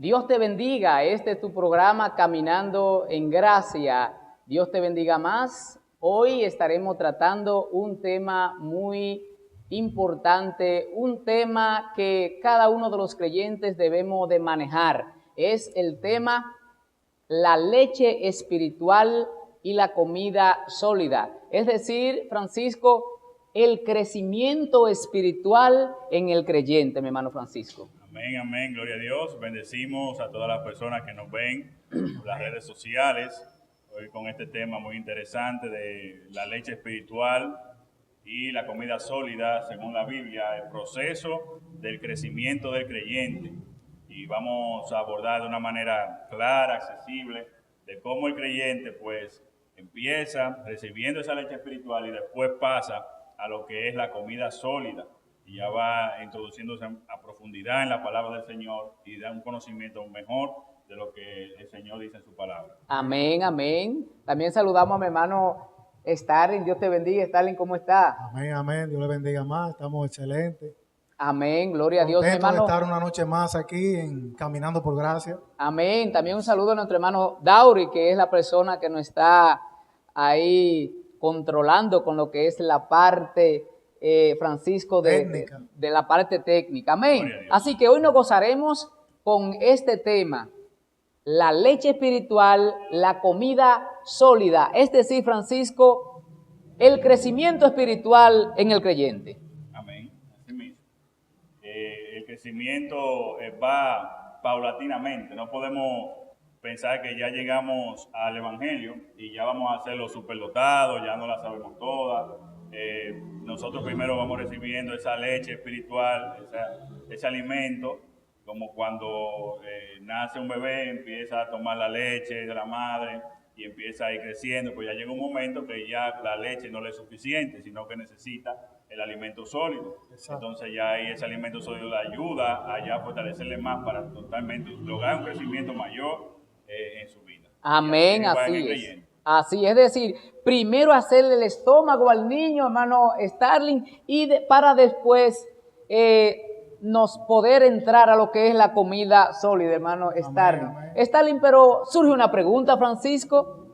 Dios te bendiga, este es tu programa Caminando en Gracia. Dios te bendiga más. Hoy estaremos tratando un tema muy importante, un tema que cada uno de los creyentes debemos de manejar. Es el tema la leche espiritual y la comida sólida. Es decir, Francisco, el crecimiento espiritual en el creyente, mi hermano Francisco. Amén, amén, gloria a Dios. Bendecimos a todas las personas que nos ven por las redes sociales. Hoy con este tema muy interesante de la leche espiritual y la comida sólida, según la Biblia, el proceso del crecimiento del creyente. Y vamos a abordar de una manera clara, accesible, de cómo el creyente pues empieza recibiendo esa leche espiritual y después pasa a lo que es la comida sólida. Y ya va introduciéndose a profundidad en la palabra del Señor y da un conocimiento mejor de lo que el Señor dice en su palabra. Amén, amén. También saludamos a mi hermano Starling. Dios te bendiga. Starling, ¿cómo está? Amén, amén. Dios le bendiga más. Estamos excelentes. Amén, gloria a Dios, mi Contento de hermano. estar una noche más aquí en Caminando por Gracia. Amén. También un saludo a nuestro hermano Dauri, que es la persona que nos está ahí controlando con lo que es la parte, Francisco, de la parte técnica. Amén. Así que hoy nos gozaremos con este tema, la leche espiritual, la comida sólida. Es decir, Francisco, el crecimiento espiritual en el creyente. Amén. Así mismo. El crecimiento va paulatinamente. No podemos pensar que ya llegamos al Evangelio y ya vamos a ser los superdotados, ya no la sabemos todas. Nosotros primero vamos recibiendo esa leche espiritual, ese alimento, como cuando nace un bebé, empieza a tomar la leche de la madre y empieza a ir creciendo, pues ya llega un momento que ya la leche no le es suficiente, sino que necesita el alimento sólido. Exacto. Entonces ya ahí ese alimento sólido le ayuda a ya fortalecerle más para totalmente lograr un crecimiento mayor en su vida. Amén, así es. Así es decir, primero hacerle el estómago al niño, hermano Starling, y para después nos poder entrar a lo que es la comida sólida, hermano Starling. Amén. Starling, pero surge una pregunta, Francisco.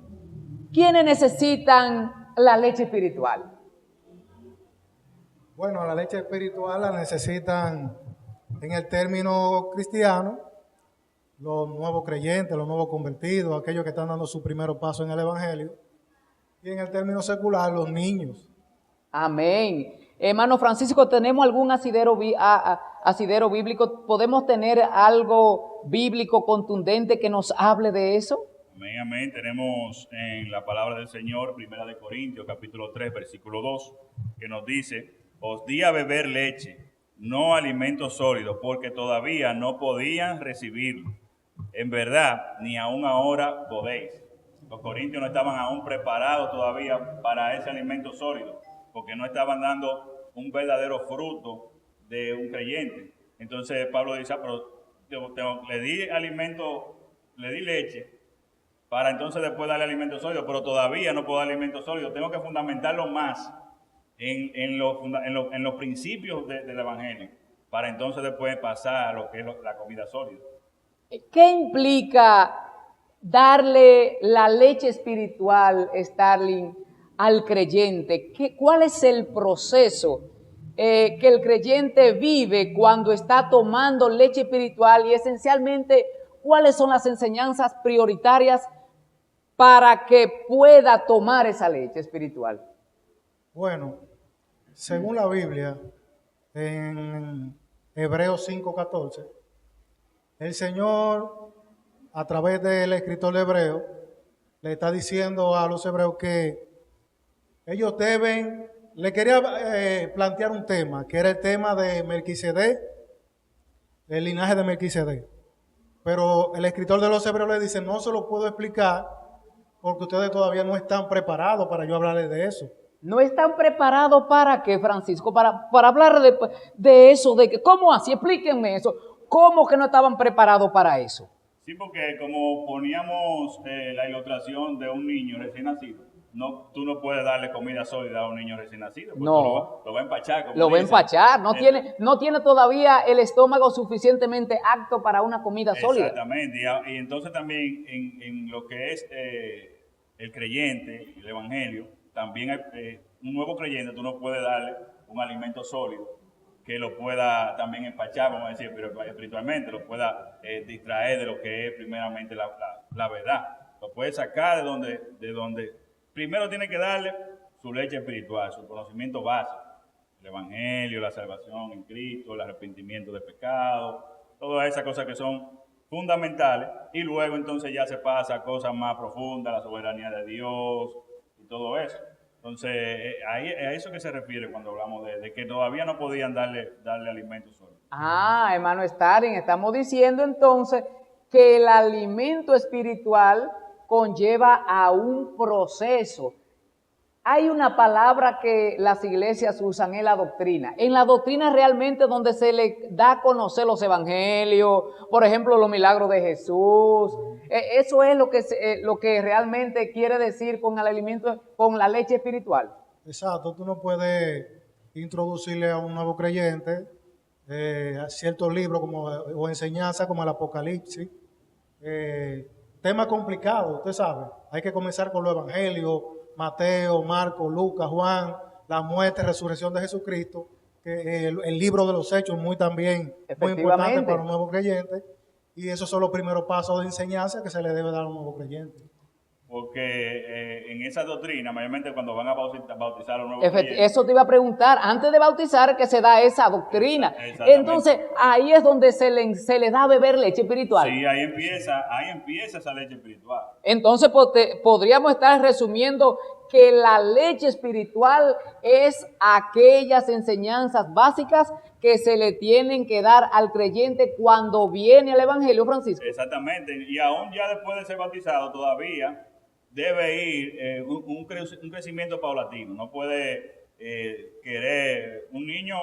¿Quiénes necesitan la leche espiritual? Bueno, la leche espiritual la necesitan en el término cristiano los nuevos creyentes, los nuevos convertidos, aquellos que están dando su primer paso en el Evangelio, y en el término secular, los niños. Amén. Hermano Francisco, ¿tenemos algún asidero bíblico? ¿Podemos tener algo bíblico contundente que nos hable de eso? Amén, amén. Tenemos en la palabra del Señor, 1 Corintios, capítulo 3, versículo 2, que nos dice: os di a beber leche, no alimento sólido, porque todavía no podían recibirlo. En verdad, ni aún ahora podéis. Los corintios no estaban aún preparados todavía para ese alimento sólido, porque no estaban dando un verdadero fruto de un creyente. Entonces Pablo dice: pero le di alimento, le di leche, para entonces después darle alimento sólido, pero todavía no puedo dar alimento sólido. Tengo que fundamentarlo más en los principios del Evangelio, para entonces después pasar a lo que es la comida sólida. ¿Qué implica darle la leche espiritual, Starling, al creyente? ¿Cuál es el proceso que el creyente vive cuando está tomando leche espiritual? Y esencialmente, ¿cuáles son las enseñanzas prioritarias para que pueda tomar esa leche espiritual? Bueno, según la Biblia, en Hebreos 5:14, el Señor, a través del escritor de Hebreos, le está diciendo a los hebreos que ellos deben, le quería plantear un tema, que era el tema de Melquisedec, el linaje de Melquisedec. Pero el escritor de los hebreos le dice: no se lo puedo explicar porque ustedes todavía no están preparados para yo hablarles de eso. ¿No están preparados para qué, Francisco? Para hablar de eso, de que, ¿cómo así? Explíquenme eso. ¿Cómo que no estaban preparados para eso? Sí, porque como poníamos la ilustración de un niño recién nacido, tú no puedes darle comida sólida a un niño recién nacido. No. Lo va a empachar. Como Lo va a dicen. empachar, no tiene todavía el estómago suficientemente apto para una comida sólida. Exactamente, y entonces también en lo que es el creyente, el evangelio, también hay, un nuevo creyente tú no puedes darle un alimento sólido que lo pueda también empachar, vamos a decir, pero espiritualmente lo pueda distraer de lo que es primeramente la verdad. Lo puede sacar de donde primero tiene que darle su leche espiritual, su conocimiento básico, el evangelio, la salvación en Cristo, el arrepentimiento de pecado, todas esas cosas que son fundamentales, y luego entonces ya se pasa a cosas más profundas, la soberanía de Dios y todo eso. Entonces, a eso que se refiere cuando hablamos de que todavía no podían darle alimentos sólidos. Hermano Starin, estamos diciendo entonces que el alimento espiritual conlleva a un proceso. Hay una palabra que las iglesias usan en la doctrina. En la doctrina realmente donde se le da a conocer los evangelios, por ejemplo, los milagros de Jesús. Eso es lo que realmente quiere decir con el alimento, con la leche espiritual. Exacto, tú no puedes introducirle a un nuevo creyente a ciertos libros o enseñanzas como el Apocalipsis. Tema complicado, usted sabe. Hay que comenzar con los evangelios, Mateo, Marcos, Lucas, Juan, la muerte y resurrección de Jesucristo, que el libro de los hechos muy importante para un nuevo creyente, y esos son los primeros pasos de enseñanza que se le debe dar a un nuevo creyente. Porque en esa doctrina, mayormente cuando van a bautizar a los nuevos creyentes. Eso te iba a preguntar, antes de bautizar que se da esa doctrina. Entonces, ahí es donde se le da a beber leche espiritual. Sí, ahí empieza esa leche espiritual. Entonces, podríamos estar resumiendo que la leche espiritual es aquellas enseñanzas básicas que se le tienen que dar al creyente cuando viene al Evangelio, Francisco. Exactamente, y aún ya después de ser bautizado todavía debe ir un crecimiento paulatino. No puede querer, un niño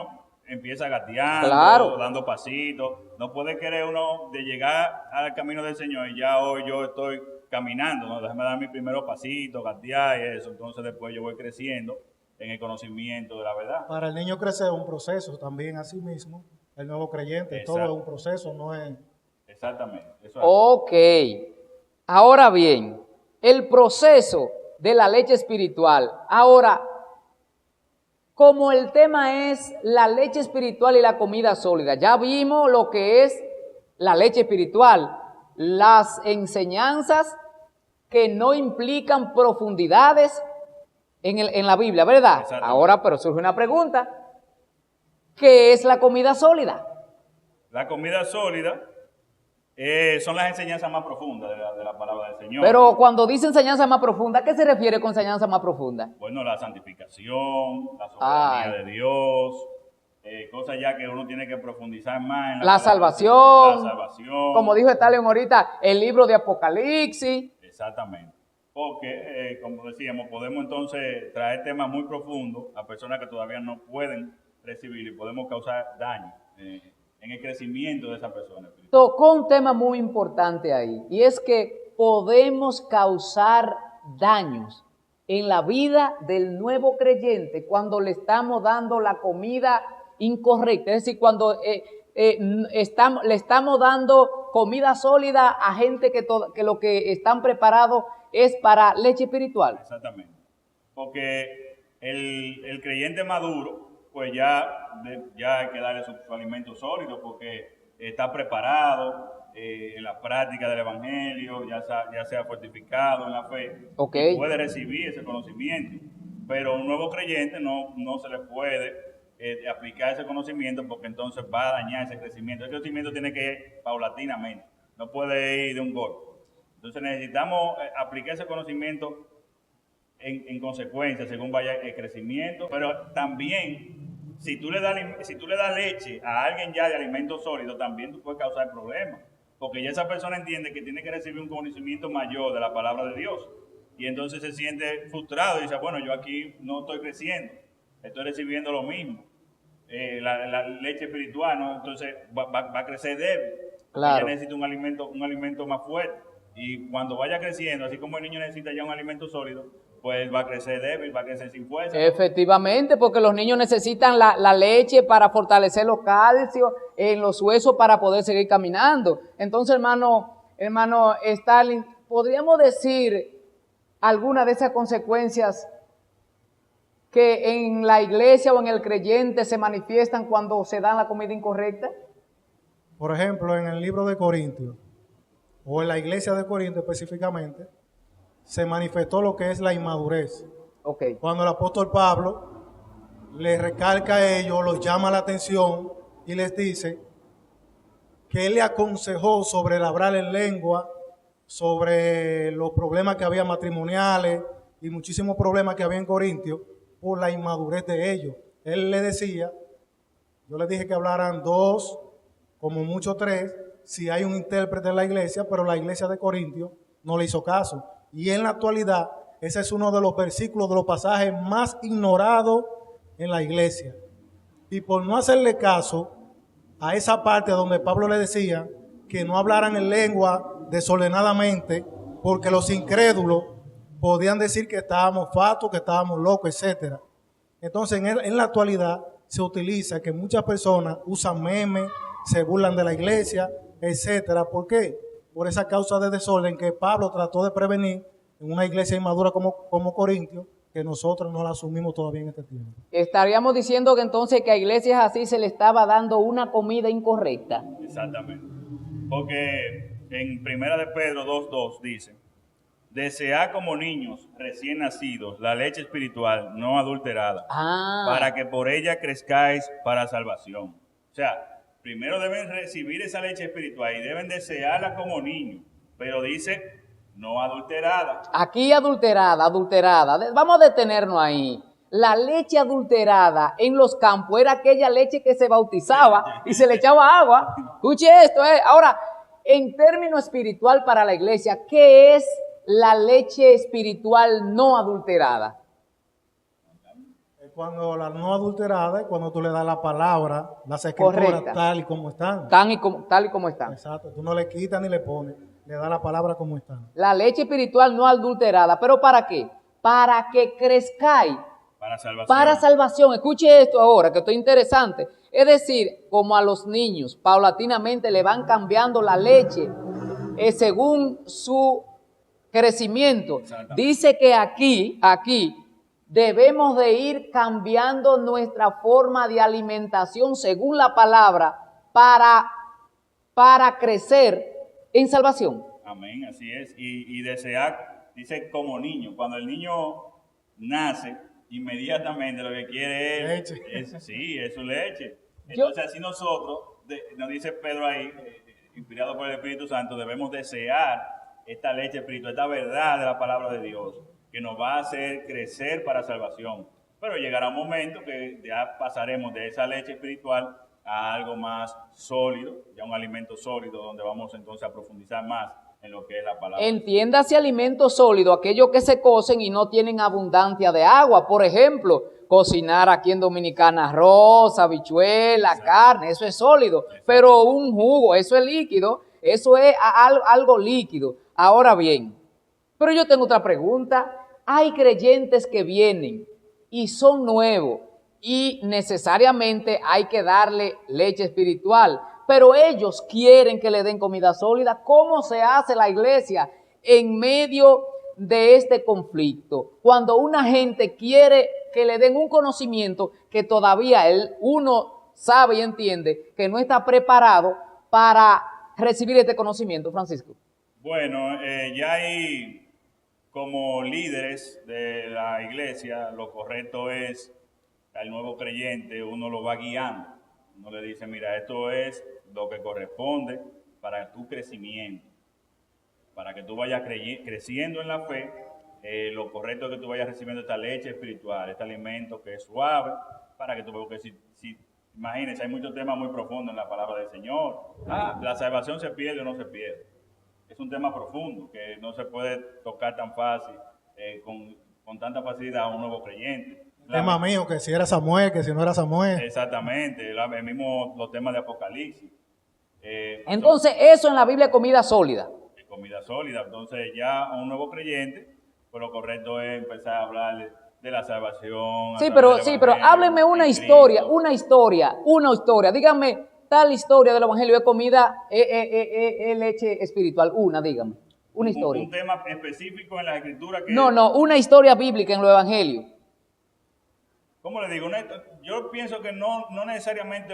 empieza gateando, claro, dando pasitos. No puede querer uno de llegar al camino del Señor y ya hoy yo estoy caminando, ¿no? Déjame dar mi primeros pasitos, gatear y eso. Entonces después yo voy creciendo en el conocimiento de la verdad. Para el niño crecer es un proceso también, así mismo. El nuevo creyente, exacto, todo es un proceso, no es... Exactamente. Eso es. Ok. Ahora bien, el proceso de la leche espiritual. Ahora, como el tema es la leche espiritual y la comida sólida, ya vimos lo que es la leche espiritual, las enseñanzas que no implican profundidades en la Biblia, ¿verdad? Ahora, pero surge una pregunta. ¿Qué es la comida sólida? La comida sólida son las enseñanzas más profundas de la palabra del Señor. Pero cuando dice enseñanza más profunda, ¿a qué se refiere con enseñanza más profunda? Bueno, la santificación, la soberanía de Dios, cosas ya que uno tiene que profundizar más en la salvación. La salvación. Como dijo Stalin ahorita, el libro de Apocalipsis. Exactamente. Porque, como decíamos, podemos entonces traer temas muy profundos a personas que todavía no pueden recibir y podemos causar daño en el crecimiento de esa persona. Tocó un tema muy importante ahí, y es que podemos causar daños en la vida del nuevo creyente cuando le estamos dando la comida incorrecta, es decir, cuando le estamos dando comida sólida a gente que lo que están preparados es para leche espiritual. Exactamente, porque el creyente maduro, pues ya hay que darle su alimento sólido porque está preparado en la práctica del evangelio, ya sea fortificado en la fe, y puede recibir ese conocimiento. Pero un nuevo creyente no se le puede aplicar ese conocimiento porque entonces va a dañar ese crecimiento. El crecimiento tiene que ir paulatinamente, no puede ir de un golpe. Entonces necesitamos aplicar ese conocimiento en consecuencia, según vaya el crecimiento, pero también si tú le das leche a alguien ya de alimento sólido, también tú puedes causar problemas, porque ya esa persona entiende que tiene que recibir un conocimiento mayor de la palabra de Dios, y entonces se siente frustrado y dice, bueno, yo aquí no estoy creciendo, estoy recibiendo lo mismo, la leche espiritual, ¿no? Entonces va a crecer débil, claro. Ella necesita un alimento más fuerte. Y cuando vaya creciendo, así como el niño necesita ya un alimento sólido, pues va a crecer débil, va a crecer sin fuerza. Efectivamente, porque los niños necesitan la leche para fortalecer los calcios en los huesos para poder seguir caminando. Entonces, hermano Stalin, ¿podríamos decir alguna de esas consecuencias que en la iglesia o en el creyente se manifiestan cuando se dan la comida incorrecta? Por ejemplo, en el libro de Corintios, o en la iglesia de Corinto específicamente, se manifestó lo que es la inmadurez. Okay. Cuando el apóstol Pablo les recalca a ellos, los llama la atención y les dice que él le aconsejó sobre el hablar en lengua, sobre los problemas que había matrimoniales y muchísimos problemas que había en Corintios por la inmadurez de ellos. Él le decía, yo les dije que hablaran 2, como mucho 3, si hay un intérprete en la iglesia, pero la iglesia de Corintios no le hizo caso. Y en la actualidad, ese es uno de los versículos, de los pasajes más ignorados en la iglesia. Y por no hacerle caso a esa parte donde Pablo le decía que no hablaran en lengua desordenadamente, porque los incrédulos podían decir que estábamos fatos, que estábamos locos, etc. Entonces, en la actualidad se utiliza que muchas personas usan memes, se burlan de la iglesia, etcétera. ¿Por qué? Por esa causa de desorden que Pablo trató de prevenir en una iglesia inmadura como Corintios, que nosotros no la asumimos todavía en este tiempo. Estaríamos diciendo que entonces que a iglesias así se le estaba dando una comida incorrecta. Exactamente. Porque en Primera de Pedro 2:2 dice, desead como niños recién nacidos la leche espiritual no adulterada, para que por ella crezcáis para salvación. O sea, primero deben recibir esa leche espiritual y deben desearla como niños, pero dice no adulterada. Aquí adulterada. Vamos a detenernos ahí. La leche adulterada en los campos era aquella leche que se bautizaba y se le echaba agua. Escuche esto. Ahora, en términos espiritual para la iglesia, ¿qué es la leche espiritual no adulterada? Cuando la no adulterada es cuando tú le das la palabra, las escrituras Correcta. tal y como están. Tal y como están. Exacto, tú no le quitas ni le pones, le das la palabra como están. La leche espiritual no adulterada, ¿pero para qué? Para que crezcáis. Para salvación. Para salvación. Escuche esto ahora, que esto es interesante. Es decir, como a los niños, paulatinamente le van cambiando la leche según su crecimiento. Dice que aquí, debemos de ir cambiando nuestra forma de alimentación según la palabra para crecer en salvación. Amén, así es. Y desear, dice como niño. Cuando el niño nace, inmediatamente lo que quiere es su leche. Entonces así nosotros, nos dice Pedro ahí, inspirado por el Espíritu Santo, debemos desear esta leche espiritual, esta verdad de la palabra de Dios, que nos va a hacer crecer para salvación. Pero llegará un momento que ya pasaremos de esa leche espiritual a algo más sólido, ya un alimento sólido, donde vamos entonces a profundizar más en lo que es la palabra. Entiéndase alimento sólido, aquellos que se cocen y no tienen abundancia de agua. Por ejemplo, cocinar aquí en Dominicana arroz, habichuela, carne, eso es sólido. Pero un jugo, eso es líquido, eso es algo líquido. Ahora bien, pero yo tengo otra pregunta. Hay creyentes que vienen y son nuevos y necesariamente hay que darle leche espiritual, pero ellos quieren que le den comida sólida. ¿Cómo se hace la iglesia en medio de este conflicto? Cuando una gente quiere que le den un conocimiento que todavía uno sabe y entiende que no está preparado para recibir este conocimiento, Francisco. Bueno, ya hay como líderes de la iglesia, lo correcto es al nuevo creyente, uno lo va guiando. Uno le dice, mira, esto es lo que corresponde para tu crecimiento, para que tú vayas creciendo en la fe. Lo correcto es que tú vayas recibiendo esta leche espiritual, este alimento que es suave, para que tú veas que imagínense, hay muchos temas muy profundos en la palabra del Señor. La salvación se pierde o no se pierde. Es un tema profundo que no se puede tocar tan fácil, con tanta facilidad a un nuevo creyente. Tema mío, que si era Samuel, que si no era Samuel. Exactamente, el mismo los temas de Apocalipsis. Entonces, eso en la Biblia es comida sólida. Comida sólida. Entonces, ya a un nuevo creyente, pues lo correcto es empezar a hablar de la salvación. Sí, a pero, través del Evangelio, hábleme una en historia, Cristo. Dígame tal historia del Evangelio de comida, leche espiritual. Dígame. Una historia. Un tema específico en la Escritura que... No, una historia bíblica en los Evangelios. ¿Cómo le digo? Yo pienso que no necesariamente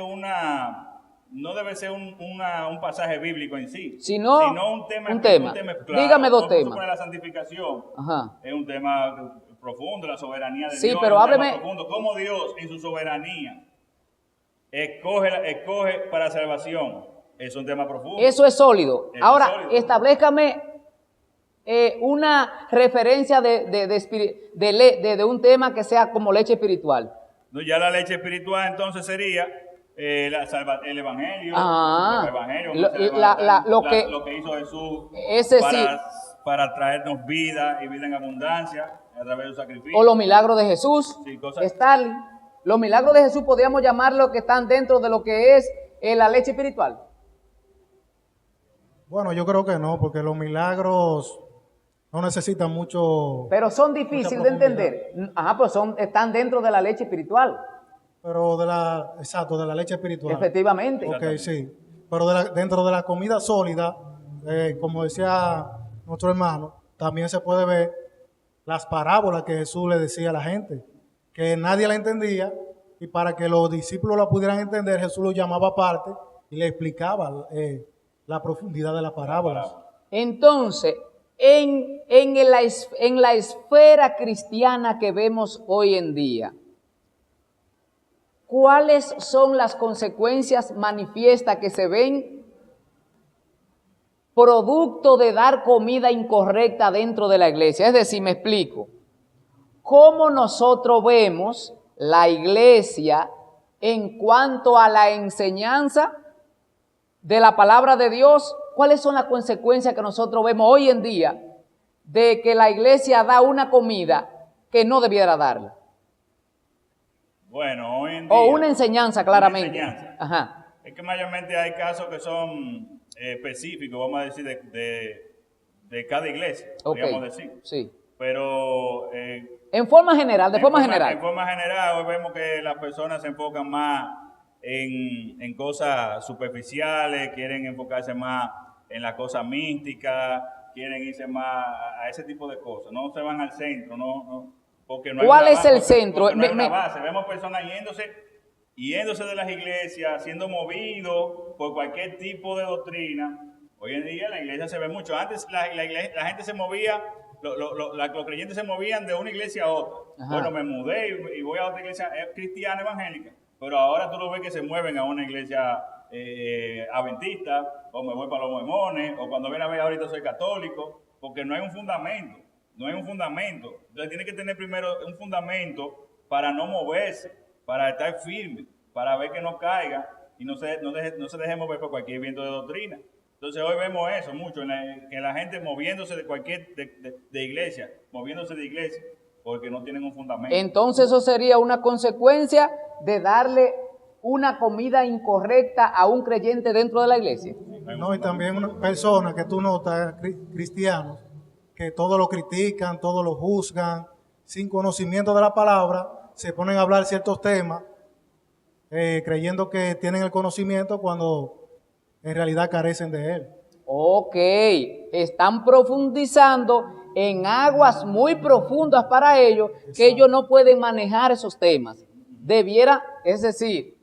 no debe ser un pasaje bíblico en sí, sino un tema. Claro, Dígame dos vamos a temas. suponer la santificación. Ajá. Es un tema profundo, la soberanía de Sí, Dios. pero es un hábleme. tema profundo. Cómo Dios en su soberanía escoge para salvación. Es un tema profundo. Eso es sólido. Eso Ahora, es sólido. establezcame una referencia de un tema que sea como leche espiritual. No, ya la leche espiritual entonces sería el Evangelio. Ah, el Evangelio, lo que hizo Jesús Ese sí. para traernos vida y vida en abundancia a través de su sacrificio. O los milagros de Jesús. Sí, cosas. Stalin. Los milagros de Jesús podríamos llamarlo que están dentro de lo que es la leche espiritual. Bueno, yo creo que no, porque los milagros no necesitan mucho. Pero son difíciles de entender. Ajá, pues están dentro de la leche espiritual. Pero de la leche espiritual. Efectivamente. Ok, sí. Pero dentro de la comida sólida, como decía nuestro hermano, también se puede ver las parábolas que Jesús le decía a la gente, que nadie la entendía, y para que los discípulos la pudieran entender, Jesús los llamaba aparte y le explicaba la profundidad de las parábolas. Entonces, en la esfera cristiana que vemos hoy en día, ¿cuáles son las consecuencias manifiestas que se ven producto de dar comida incorrecta dentro de la iglesia? Es decir, me explico. ¿Cómo nosotros vemos la iglesia en cuanto a la enseñanza de la palabra de Dios? ¿Cuáles son las consecuencias que nosotros vemos hoy en día de que la iglesia da una comida que no debiera darla? Bueno, hoy en día... O una enseñanza, claramente. Una enseñanza. Ajá. Es que mayormente hay casos que son específicos, vamos a decir, de cada iglesia, podríamos decir. Sí. Pero... en forma general, En forma general, hoy vemos que las personas se enfocan más en cosas superficiales, quieren enfocarse más en las cosas místicas, quieren irse más a ese tipo de cosas. No se van al centro, porque no hay ¿Cuál una es base, el centro? porque no hay una base. Vemos personas yéndose de las iglesias, siendo movidos por cualquier tipo de doctrina. Hoy en día la iglesia se ve mucho. Antes la gente se movía, los creyentes se movían de una iglesia a otra. Ajá. Bueno, me mudé y voy a otra iglesia cristiana evangélica, pero ahora tú lo ves que se mueven a una iglesia adventista, o me voy para los mormones, o cuando ven a ver ahorita soy católico, porque no hay un fundamento. Entonces tiene que tener primero un fundamento para no moverse, para estar firme, para ver que no caiga y no se deje mover por cualquier viento de doctrina. Entonces hoy vemos eso mucho, que la gente moviéndose de iglesia, porque no tienen un fundamento. Entonces eso sería una consecuencia de darle una comida incorrecta a un creyente dentro de la iglesia. No, y también una persona que tú notas, cristianos, que todo lo critican, todo lo juzgan, sin conocimiento de la palabra, se ponen a hablar ciertos temas, creyendo que tienen el conocimiento cuando en realidad carecen de él. Ok, están profundizando en aguas muy profundas para ellos. Exacto. Que ellos no pueden manejar esos temas. Es decir,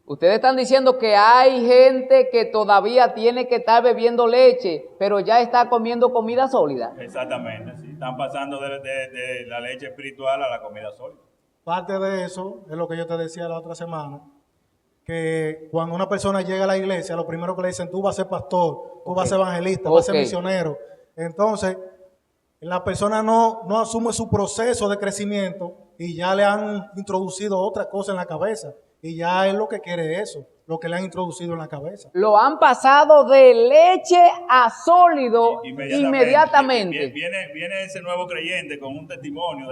ustedes están diciendo que hay gente que todavía tiene que estar bebiendo leche, pero ya está comiendo comida sólida. Exactamente, sí. Están pasando de la leche espiritual a la comida sólida. Parte de eso es lo que yo te decía la otra semana, que cuando una persona llega a la iglesia, lo primero que le dicen, tú vas a ser pastor, tú vas a ser evangelista, vas a ser misionero. Entonces, la persona no asume su proceso de crecimiento y ya le han introducido otra cosa en la cabeza. Y ya es lo que quiere eso, lo que le han introducido en la cabeza. Lo han pasado de leche a sólido inmediatamente. Viene ese nuevo creyente con un testimonio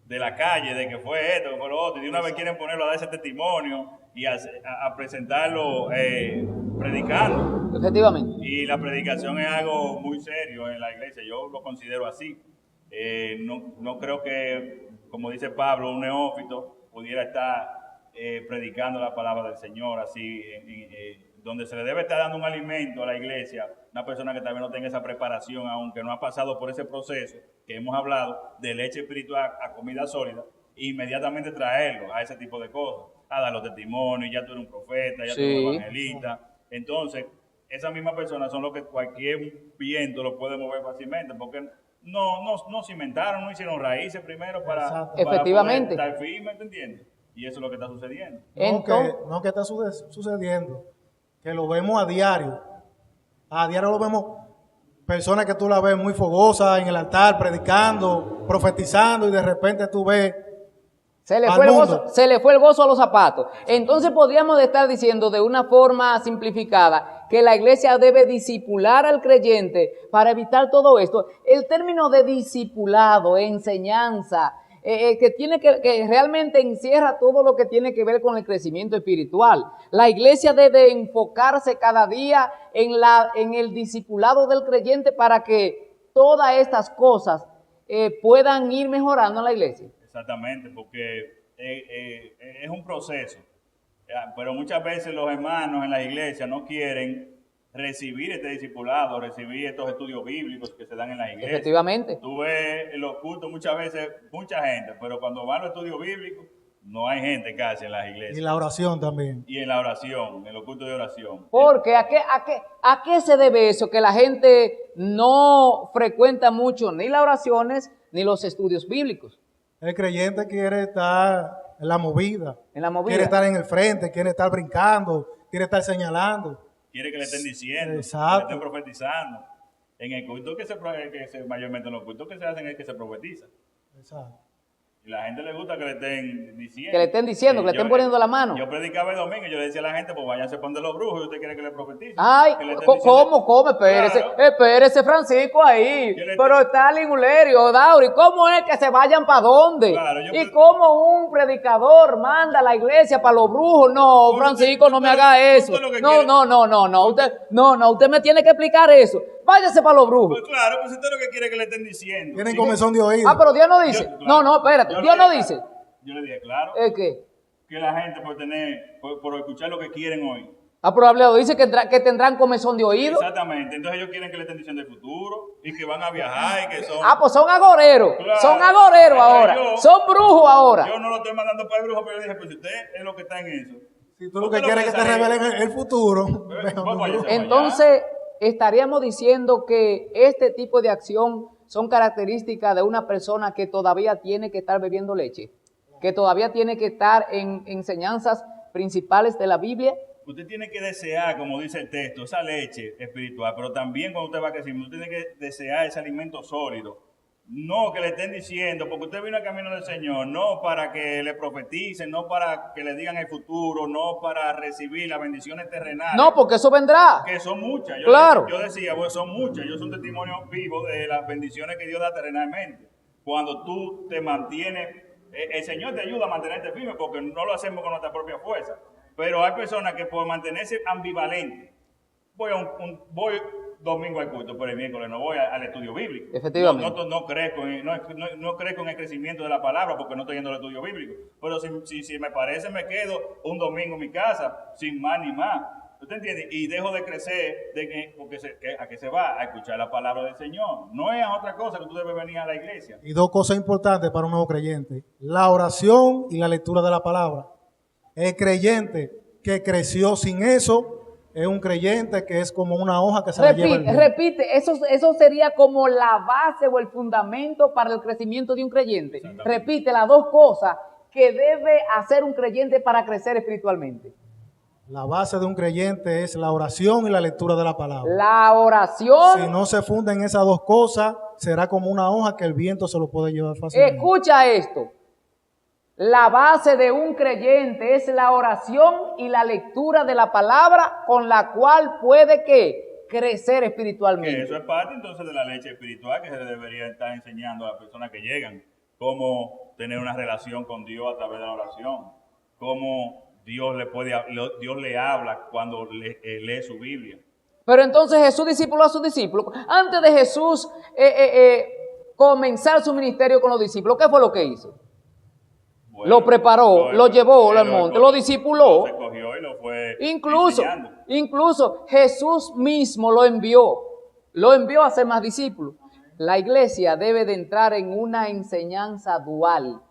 de la calle, de que fue esto, que fue lo otro, y de una vez quieren ponerlo a dar ese testimonio y a presentarlo predicando. Efectivamente. Y la predicación es algo muy serio en la iglesia, yo lo considero así. No creo que, como dice Pablo, un neófito pudiera estar predicando la palabra del Señor así, donde se le debe estar dando un alimento a la iglesia, una persona que tal vez no tenga esa preparación, aunque no ha pasado por ese proceso que hemos hablado, de leche espiritual a comida sólida, inmediatamente traerlo a ese tipo de cosas, a dar los testimonios, ya tú eres un profeta, ya tú eres un evangelista. Entonces, esas mismas personas son los que cualquier viento lo puede mover fácilmente, porque no cimentaron, no hicieron raíces primero para efectivamente poder estar firme, ¿te entiendes? Y eso es lo que está sucediendo. No que está sucediendo, que lo vemos a diario. A diario lo vemos, personas que tú la ves muy fogosas en el altar, predicando, profetizando, y de repente tú ves se le fue el gozo a los zapatos. Entonces podríamos estar diciendo de una forma simplificada que la iglesia debe discipular al creyente para evitar todo esto. El término de discipulado, enseñanza, que tiene que realmente encierra todo lo que tiene que ver con el crecimiento espiritual. La iglesia debe enfocarse cada día en el discipulado del creyente para que todas estas cosas puedan ir mejorando en la iglesia. Exactamente, porque es un proceso, pero muchas veces los hermanos en la iglesia no quieren recibir este discipulado, recibir estos estudios bíblicos que se dan en la iglesia. Efectivamente. Tú ves en los cultos muchas veces mucha gente, pero cuando van los estudios bíblicos no hay gente casi en las iglesias. Y la oración también. Y en la oración, en los cultos de oración. Porque ¿a qué se debe eso? Que la gente no frecuenta mucho ni las oraciones ni los estudios bíblicos. El creyente quiere estar en la movida. Quiere estar en el frente, quiere estar brincando, quiere estar señalando. Quiere que le estén diciendo, exacto, que le estén profetizando. En el culto mayormente en los cultos que se hacen es que se profetiza. Exacto. Y la gente le gusta que le estén diciendo. Que le estén diciendo, que le estén poniendo la mano. Yo predicaba el domingo y yo le decía a la gente, pues váyanse por donde los brujos y usted quiere que le profetice. Ay, ¿cómo? Espérese, claro. Espérese Francisco ahí. Pero está Lingulerio, Dauri, ¿cómo es que se vayan para dónde? Claro, y cómo un predicador manda a la iglesia para los brujos. No, Francisco, no me haga eso. No, usted me tiene que explicar eso. Váyase para los brujos. Pues claro, pues usted es lo que quiere que le estén diciendo. Tienen comezón de oído. Pero Dios no dice. No, espérate. Dios no dice. Yo le dije, claro. ¿Es qué? Que la gente por escuchar lo que quieren oír. Pero Hablado dice que tendrán comezón de oído. Exactamente. Entonces ellos quieren que le estén diciendo el futuro y que van a viajar y que son... pues son agoreros. Claro. Son agoreros ahora. Son brujos ahora. Yo no lo estoy mandando para el brujo, pero yo dije, pues si usted es lo que está en eso. Si tú lo que quieres es que te revelen el futuro. Entonces estaríamos diciendo que este tipo de acción son características de una persona que todavía tiene que estar bebiendo leche, que todavía tiene que estar en enseñanzas principales de la Biblia. Usted tiene que desear, como dice el texto, esa leche espiritual, pero también cuando usted va creciendo, usted tiene que desear ese alimento sólido. No que le estén diciendo, porque usted vino al camino del Señor, no para que le profeticen, no para que le digan el futuro, no para recibir las bendiciones terrenales. No, porque eso vendrá. Que son muchas. Yo decía, pues son muchas. Yo soy un testimonio vivo de las bendiciones que Dios da terrenalmente. Cuando tú te mantienes, el Señor te ayuda a mantenerte firme, porque no lo hacemos con nuestra propia fuerza. Pero hay personas que por mantenerse ambivalentes, voy domingo al culto, pero el miércoles no voy al estudio bíblico. Efectivamente. No crezco en el crecimiento de la palabra porque no estoy yendo al estudio bíblico. Pero si me parece, me quedo un domingo en mi casa, sin más ni más. ¿Usted entiende? Y dejo de crecer, porque ¿a qué se va? A escuchar la palabra del Señor. No es otra cosa que tú debes venir a la iglesia. Y dos cosas importantes para un nuevo creyente: la oración y la lectura de la palabra. El creyente que creció sin eso es un creyente que es como una hoja que se la lleva el viento. Repite, eso sería como la base o el fundamento para el crecimiento de un creyente. Repite las dos cosas que debe hacer un creyente para crecer espiritualmente. La base de un creyente es la oración y la lectura de la palabra. La oración. Si no se funden esas dos cosas, será como una hoja que el viento se lo puede llevar fácilmente. Escucha esto. La base de un creyente es la oración y la lectura de la palabra con la cual puede crecer espiritualmente. Que eso es parte entonces de la leche espiritual que se debería estar enseñando a las personas que llegan. Cómo tener una relación con Dios a través de la oración. Cómo Dios le habla cuando lee su Biblia. Pero entonces Jesús discipuló a sus discípulos. Antes de Jesús comenzar su ministerio con los discípulos, ¿qué fue lo que hizo? Bueno, Lo preparó, lo llevó al monte, lo discipuló. Se cogió y lo fue Incluso, enseñando. incluso Jesús mismo lo envió a ser más discípulos. La iglesia debe de entrar en una enseñanza dual.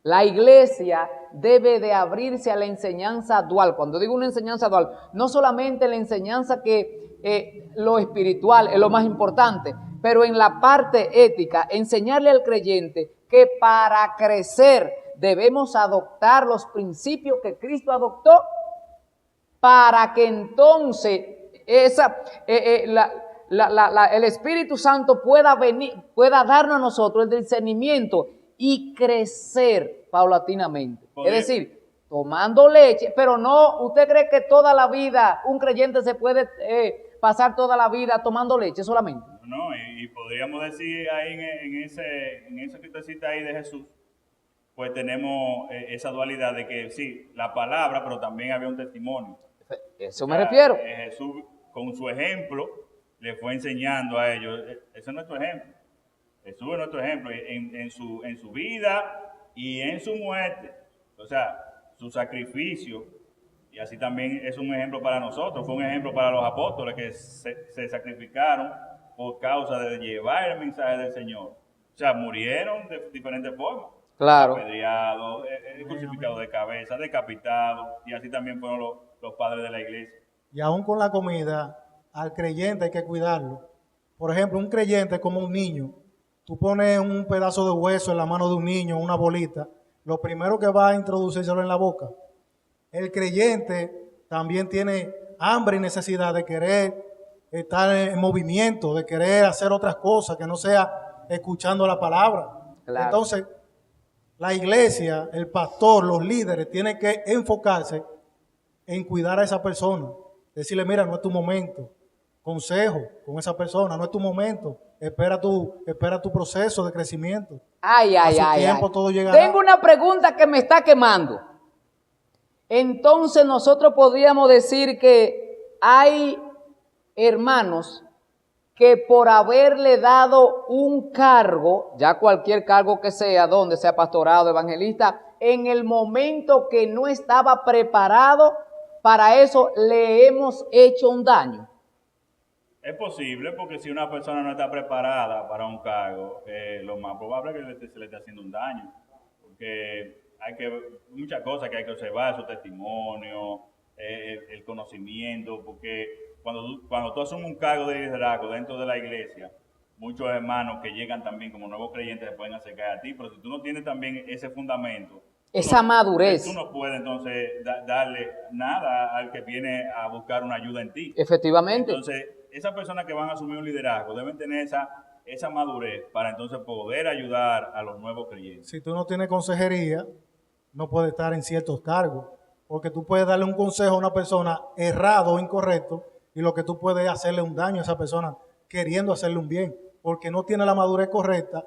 La iglesia debe de abrirse a la enseñanza dual. Cuando digo una enseñanza dual, no solamente la enseñanza que lo espiritual es lo más importante, pero en la parte ética, enseñarle al creyente que para crecer debemos adoptar los principios que Cristo adoptó para que entonces el Espíritu Santo pueda venir, pueda darnos a nosotros el discernimiento y crecer paulatinamente. Es decir, tomando leche, pero no, ¿usted cree que toda la vida un creyente se puede pasar toda la vida tomando leche solamente? No, y podríamos decir ahí en esa cita ahí de Jesús, pues tenemos esa dualidad de que sí, la palabra, pero también había un testimonio. Eso me refiero. Jesús con su ejemplo le fue enseñando a ellos. Ese es nuestro ejemplo. Jesús es nuestro ejemplo en su vida y en su muerte. O sea, su sacrificio, y así también es un ejemplo para nosotros. Fue un ejemplo para los apóstoles que se sacrificaron por causa de llevar el mensaje del Señor. O sea, murieron de diferentes formas. Claro. Apedreados, crucificados de cabeza, decapitados, y así también fueron los padres de la iglesia. Y aún con la comida, al creyente hay que cuidarlo. Por ejemplo, un creyente como un niño, tú pones un pedazo de hueso en la mano de un niño, una bolita, lo primero que va a introducírselo en la boca. El creyente también tiene hambre y necesidad de querer estar en movimiento, de querer hacer otras cosas que no sea escuchando la palabra. Claro. Entonces, la iglesia, el pastor, los líderes tienen que enfocarse en cuidar a esa persona. Decirle, mira, no es tu momento. Consejo con esa persona, no es tu momento. Espera tu proceso de crecimiento. Ay. Todo llegará. Tengo una pregunta que me está quemando. Entonces nosotros podríamos decir que hay hermanos que por haberle dado un cargo, ya cualquier cargo que sea, donde sea pastorado, evangelista, en el momento que no estaba preparado para eso, le hemos hecho un daño. Es posible, porque si una persona no está preparada para un cargo, lo más probable es que se le esté haciendo un daño. Porque hay muchas cosas que hay que observar, su testimonio, el conocimiento, porque cuando tú asumes un cargo de liderazgo dentro de la iglesia, muchos hermanos que llegan también como nuevos creyentes se pueden acercar a ti, pero si tú no tienes también ese fundamento, esa madurez, tú no puedes entonces darle nada al que viene a buscar una ayuda en ti. Efectivamente. Entonces, esas personas que van a asumir un liderazgo deben tener esa madurez para entonces poder ayudar a los nuevos creyentes. Si tú no tienes consejería, no puedes estar en ciertos cargos, porque tú puedes darle un consejo a una persona errado o incorrecto, y lo que tú puedes hacerle un daño a esa persona queriendo hacerle un bien, porque no tiene la madurez correcta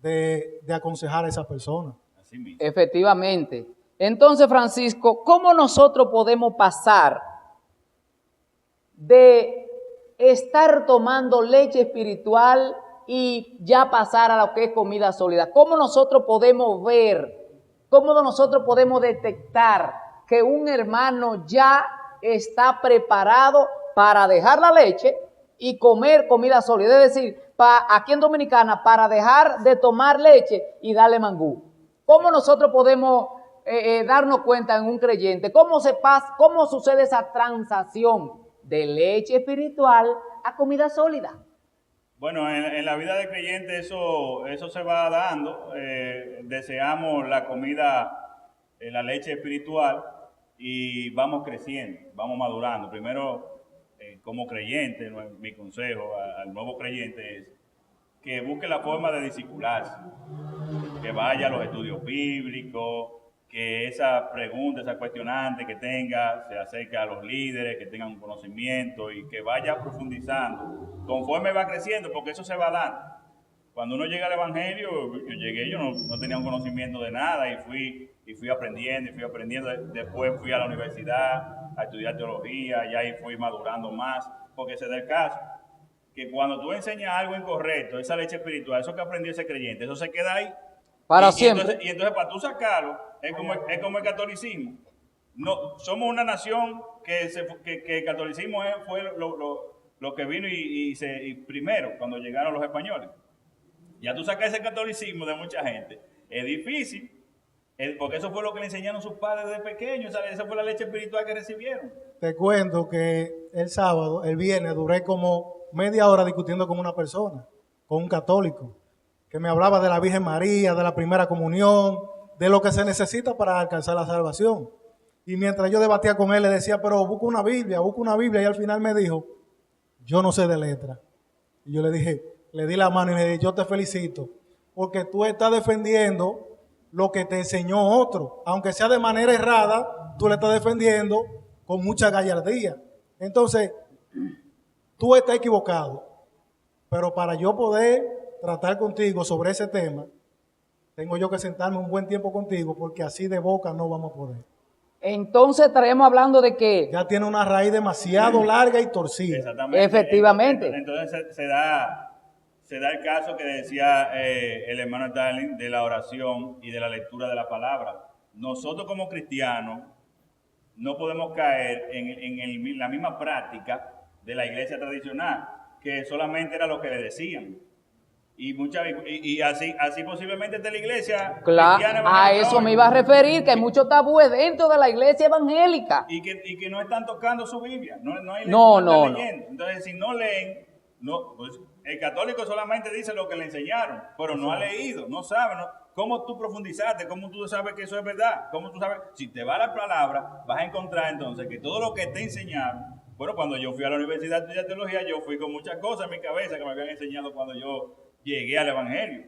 de aconsejar a esa persona. Así mismo. Efectivamente. Entonces, Francisco, ¿cómo nosotros podemos pasar de estar tomando leche espiritual y ya pasar a lo que es comida sólida? ¿Cómo nosotros podemos ver, cómo nosotros podemos detectar que un hermano ya está preparado para dejar la leche y comer comida sólida? Es decir, aquí en Dominicana, para dejar de tomar leche y darle mangú. ¿Cómo nosotros podemos darnos cuenta en un creyente? ¿Cómo sucede esa transacción de leche espiritual a comida sólida? Bueno, en la vida de creyente eso se va dando. Deseamos la comida, la leche espiritual, y vamos creciendo, vamos madurando. Primero, como creyente, mi consejo al nuevo creyente es que busque la forma de discipularse, que vaya a los estudios bíblicos, que esa pregunta, esa cuestionante que tenga, se acerque a los líderes, que tengan un conocimiento y que vaya profundizando conforme va creciendo, porque eso se va dando. Cuando uno llega al evangelio, yo no tenía un conocimiento de nada y fui aprendiendo. Después fui a la universidad a estudiar teología y ahí fui madurando más, porque se da el caso que cuando tú enseñas algo incorrecto, esa leche espiritual, eso que aprendió ese creyente, eso se queda ahí. Para Y siempre. entonces para tú sacarlo, es como el catolicismo. No, somos una nación que el catolicismo fue lo que vino y primero, cuando llegaron los españoles. Ya tú sacas ese catolicismo de mucha gente. Es difícil, porque eso fue lo que le enseñaron sus padres de pequeños. Esa fue la leche espiritual que recibieron. Te cuento que el viernes, duré como media hora discutiendo con una persona, con un católico, que me hablaba de la Virgen María, de la primera comunión, de lo que se necesita para alcanzar la salvación. Y mientras yo debatía con él, le decía, pero busca una Biblia, y al final me dijo, yo no sé de letra. Y yo le dije, le di la mano y le dije, yo te felicito, porque tú estás defendiendo lo que te enseñó otro, aunque sea de manera errada, tú le estás defendiendo con mucha gallardía. Entonces, tú estás equivocado, pero para yo poder tratar contigo sobre ese tema, tengo yo que sentarme un buen tiempo contigo, porque así de boca no vamos a poder. Entonces estaremos hablando de que Ya tiene una raíz demasiado larga y torcida. Exactamente. Efectivamente. Entonces se da el caso que decía el hermano Darling de la oración y de la lectura de la palabra. Nosotros como cristianos no podemos caer en la misma práctica de la iglesia tradicional, que solamente era lo que le decían. Y así posiblemente de la iglesia claro, cristiana a eso me iba a referir, que hay muchos tabúes dentro de la iglesia evangélica. y que no están tocando su Biblia, no No. están leyendo. Entonces, si no leen, pues, el católico solamente dice lo que le enseñaron, pero no ha leído, no sabe, cómo tú profundizaste, cómo tú sabes que eso es verdad, cómo tú sabes, si te va a la palabra, vas a encontrar entonces que todo lo que te enseñaron, bueno, cuando yo fui a la universidad de teología, yo fui con muchas cosas en mi cabeza que me habían enseñado cuando yo llegué al evangelio.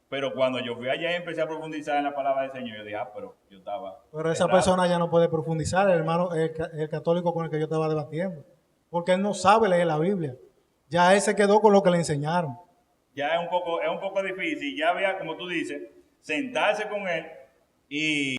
Pero cuando yo fui allá y empecé a profundizar en la palabra del Señor, yo dije, pero yo estaba... Pero esa persona ya no puede profundizar, el católico con el que yo estaba debatiendo, porque él no sabe leer la Biblia. Ya él se quedó con lo que le enseñaron. Ya es un poco difícil, ya había, como tú dices, sentarse con él y